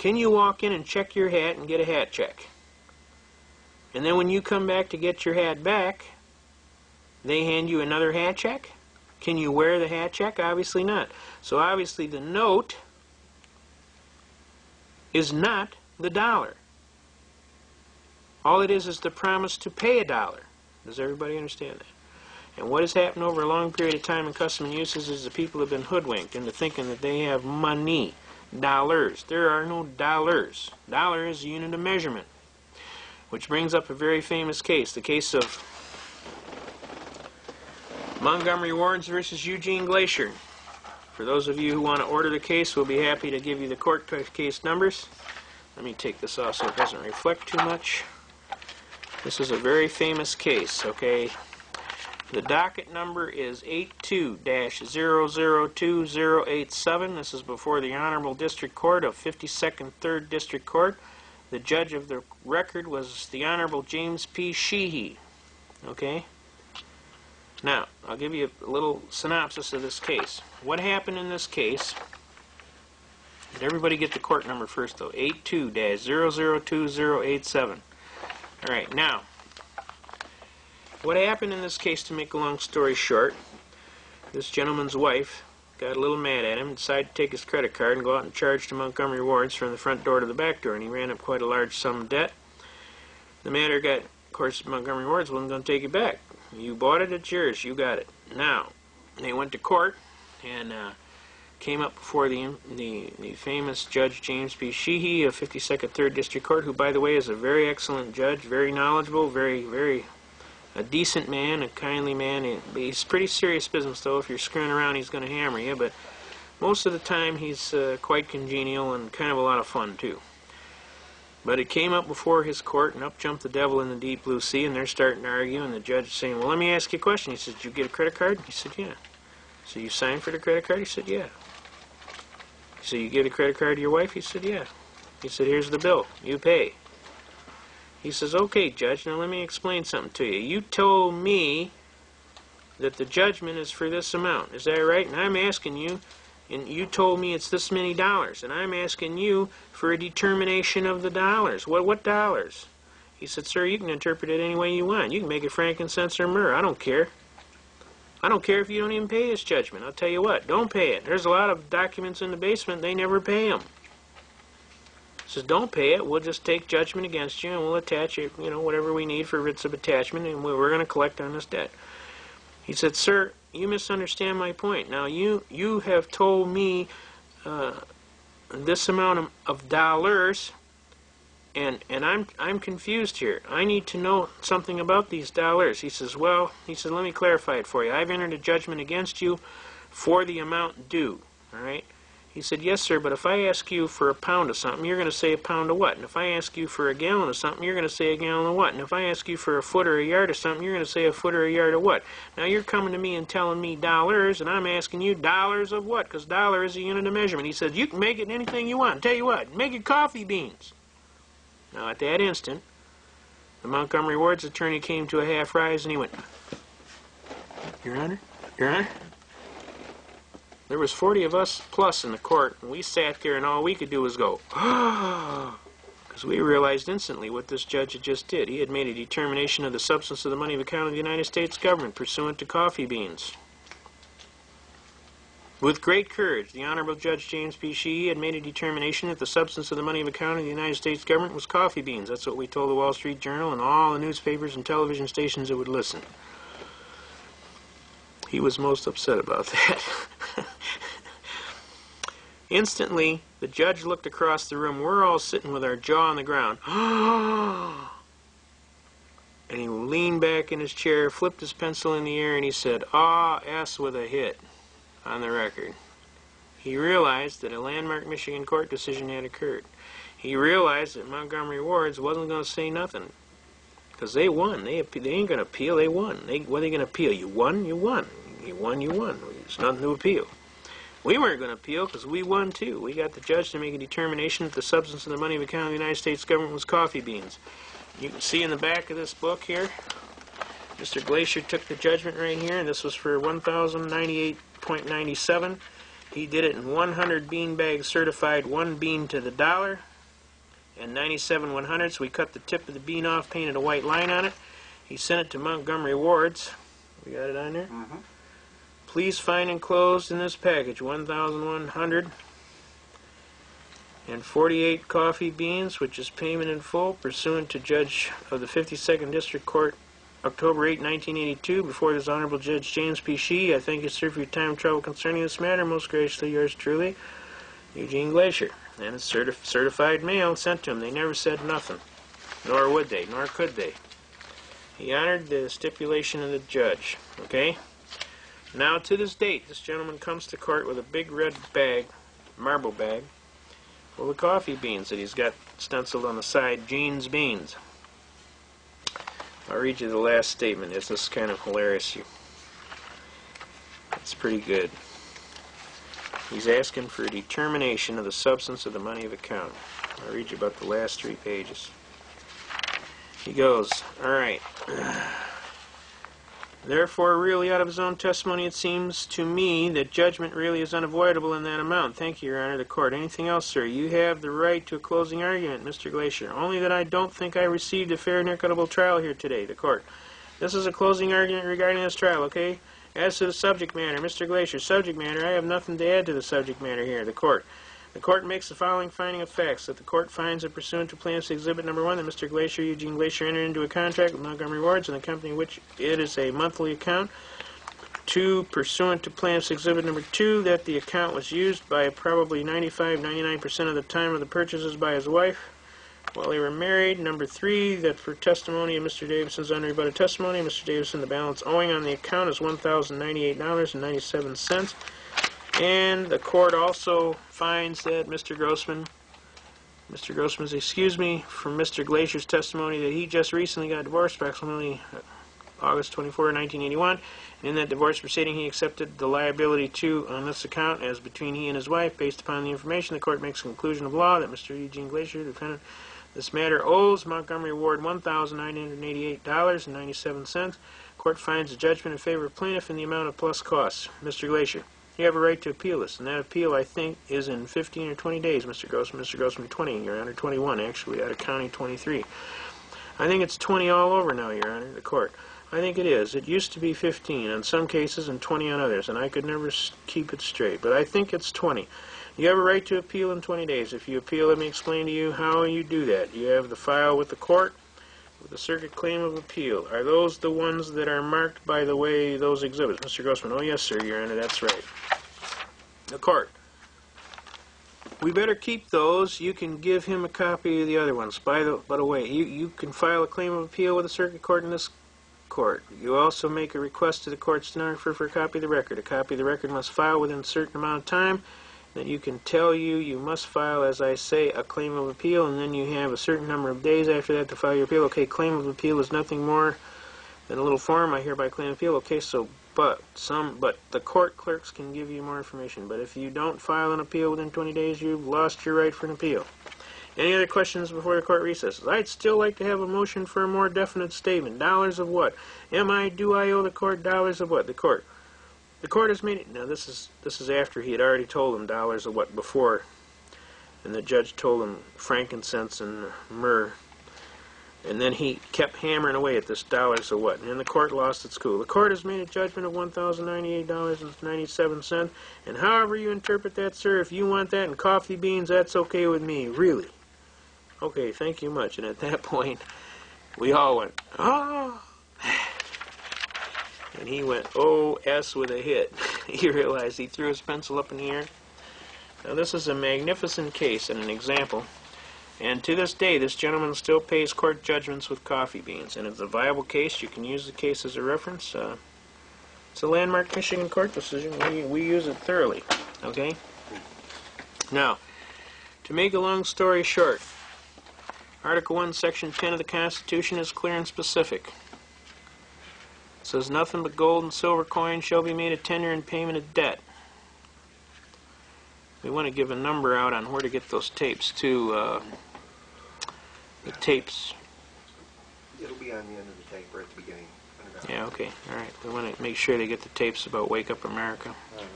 Can you walk in and check your hat and get a hat check? And then when you come back to get your hat back, they hand you another hat check? Can you wear the hat check? Obviously not. So obviously the note is not the dollar. All it is the promise to pay a dollar. Does everybody understand that? And what has happened over a long period of time in custom and uses is the people have been hoodwinked into thinking that they have money, dollars. There are no dollars. Dollar is a unit of measurement. Which brings up a very famous case, the case of Montgomery Wards versus Eugene Glacier. For those of you who want to order the case, we'll be happy to give you the court case numbers. Let me take this off so it doesn't reflect too much. This is a very famous case, okay? The docket number is 82-002087. This is before the Honorable District Court of 52nd 3rd District Court. The judge of the record was the Honorable James P. Sheehy. Okay? Now, I'll give you a little synopsis of this case. What happened in this case? Did everybody get the court number first, though? 82-002087. Alright, now, what happened in this case, to make a long story short, this gentleman's wife got a little mad at him and decided to take his credit card and go out and charge to Montgomery Wards from the front door to the back door, and he ran up quite a large sum of debt. The matter got, of course, Montgomery Wards wasn't going to take it back. You bought it, it's yours, you got it. Now, they went to court and came up before the famous Judge James P. Sheehy of 52nd 3rd District Court, who, by the way, is a very excellent judge, very knowledgeable, very a decent man, a kindly man. He's pretty serious business, though. If you're screwing around, he's going to hammer you, but most of the time he's quite congenial and kind of a lot of fun, too. But it came up before his court, and up jumped the devil in the deep blue sea, and they're starting to argue, and the judge is saying, well, let me ask you a question. He said, did you get a credit card? He said, yeah. So you signed for the credit card? He said, yeah. He said, you give the credit card to your wife? He said, yeah. He said, here's the bill. You pay. He says, okay, Judge, now let me explain something to you. You told me that the judgment is for this amount. Is that right? And I'm asking you, and you told me it's this many dollars, and I'm asking you for a determination of the dollars. What dollars? He said, sir, you can interpret it any way you want. You can make it frankincense or myrrh. I don't care. I don't care if you don't even pay this judgment. I'll tell you what, don't pay it. There's a lot of documents in the basement, they never pay them. He says, don't pay it, we'll just take judgment against you and we'll attach it, whatever we need for writs of attachment, and we're going to collect on this debt. He said, sir, you misunderstand my point. Now, you have told me this amount of dollars, and I'm confused here. I need to know something about these dollars. He says, well, let me clarify it for you. I've entered a judgment against you for the amount due, all right? He said, yes, sir, but if I ask you for a pound of something, you're going to say a pound of what? And if I ask you for a gallon of something, you're going to say a gallon of what? And if I ask you for a foot or a yard of something, you're going to say a foot or a yard of what? Now, you're coming to me and telling me dollars, and I'm asking you dollars of what? Because dollar is a unit of measurement. He said, you can make it anything you want. Tell you what, make it coffee beans. Now, at that instant, the Montgomery Wards attorney came to a half rise, and he went, Your Honor, Your Honor, there was 40 of us plus in the court, and we sat there, and all we could do was go, because we realized instantly what this judge had just did. He had made a determination of the substance of the money of account of the United States government pursuant to coffee beans. With great courage, the Honorable Judge James P. Sheehy had made a determination that the substance of the money of account of the United States government was coffee beans. That's what we told the Wall Street Journal and all the newspapers and television stations that would listen. He was most upset about that. Instantly, the judge looked across the room. We're all sitting with our jaw on the ground. And he leaned back in his chair, flipped his pencil in the air, and he said, "Ah, S with a hit," on the record. He realized that a landmark Michigan court decision had occurred. He realized that Montgomery Wards wasn't going to say nothing. Because they won. They ain't going to appeal. They won. What are they going to appeal? You won? You won. You won? You won. There's nothing to appeal. We weren't going to appeal because we won too. We got the judge to make a determination that the substance of the money of account of the United States government was coffee beans. You can see in the back of this book here, Mr. Glacier took the judgment right here, and this was for $1,098.97. He did it in 100 bean bags certified, 1 bean to the dollar. and 97/100ths. We cut the tip of the bean off, painted a white line on it. He sent it to Montgomery Ward's. We got it on there? Mm-hmm. Please find enclosed in this package 1,148 coffee beans, which is payment in full, pursuant to Judge of the 52nd District Court, October 8, 1982, before this Honorable Judge James P. Shee. I thank you, sir, for your time and trouble concerning this matter. Most graciously, yours truly, Eugene Glacier. And it's certified mail sent to him. They never said nothing. Nor would they, nor could they. He honored the stipulation of the judge. Okay? Now, to this date, this gentleman comes to court with a big red bag, marble bag, full of coffee beans that he's got stenciled on the side, Gene's Beans. I'll read you the last statement. This is kind of hilarious. It's pretty good. He's asking for a determination of the substance of the money of account. I'll read you about the last 3 pages. He goes, all right. Therefore, really out of his own testimony, it seems to me that judgment really is unavoidable in that amount. Thank you, Your Honor, the court. Anything else, sir? You have the right to a closing argument, Mr. Glacier. Only that I don't think I received a fair and equitable trial here today, the court. This is a closing argument regarding this trial, okay? As to the subject matter, Mr. Glacier, subject matter, I have nothing to add to the subject matter here, the court. The court makes the following finding of facts, that the court finds that pursuant to Plaintiff's Exhibit Number 1, that Mr. Glacier, Eugene Glacier, entered into a contract with Montgomery Ward's and the company which it is a monthly account. 2, pursuant to Plaintiff's Exhibit Number 2, that the account was used by probably 99% of the time of the purchases by his wife while they were married. Number 3, that for testimony of Mr. Davison's unrebutted testimony, Mr. Davison, the balance owing on the account is $1,098.97. And the court also finds that Mr. Grossman's, excuse me, from Mr. Glacier's testimony that he just recently got divorced, approximately August 24, 1981. And in that divorce proceeding, he accepted the liability on this account as between he and his wife. Based upon the information, the court makes a conclusion of law that Mr. Eugene Glacier, defendant, this matter owes Montgomery Ward $1,988.97. Court finds a judgment in favor of plaintiff in the amount of plus costs. Mr. Glacier, you have a right to appeal this, and that appeal, I think, is in 15 or 20 days, Mr. Grossman. Mr. Grossman, 20, Your Honor, 21, actually, out of county 23. I think it's 20 all over now, Your Honor, the court. I think it is. It used to be 15 on some cases and 20 on others, and I could never keep it straight, but I think it's 20. You have a right to appeal in 20 days. If you appeal, let me explain to you how you do that. You have the file with the court with the circuit claim of appeal. Are those the ones that are marked by the way those exhibits? Mr. Grossman, oh yes, sir, Your Honor, that's right. The court. We better keep those. You can give him a copy of the other ones. By the way, you can file a claim of appeal with the circuit court in this court. You also make a request to the court stenographer for a copy of the record. A copy of the record must file within a certain amount of time. That you can tell you must file, as I say, a claim of appeal, and then you have a certain number of days after that to file your appeal. Okay, claim of appeal is nothing more than a little form. I hereby claim appeal. Okay, so but the court clerks can give you more information. But if you don't file an appeal within 20 days, you've lost your right for an appeal. Any other questions before the court recesses? I'd still like to have a motion for a more definite statement. Dollars of what? Do I owe the court dollars of what? The court. The court has made it. Now this is after he had already told them dollars of what before, and the judge told him frankincense and myrrh, and then he kept hammering away at this dollars of what, and then the court lost its cool. The court has made a judgment of $1,098.97, and however you interpret that, sir, if you want that in coffee beans, that's okay with me. Really? Okay, thank you much. And at that point, we all went, ah. And he went, O-S with a hit. He realized he threw his pencil up in the air. Now this is a magnificent case and an example. And to this day, this gentleman still pays court judgments with coffee beans. And it's a viable case. You can use the case as a reference. It's a landmark Michigan court decision. We use it thoroughly. Okay? Now, to make a long story short, Article 1, Section 10 of the Constitution is clear and specific. It says nothing but gold and silver coins shall be made a tender in payment of debt. We want to give a number out on where to get those tapes too. The tapes. It'll be on the end of the tape or at the beginning. Yeah, okay. All right. We want to make sure they get the tapes about Wake Up America. All right.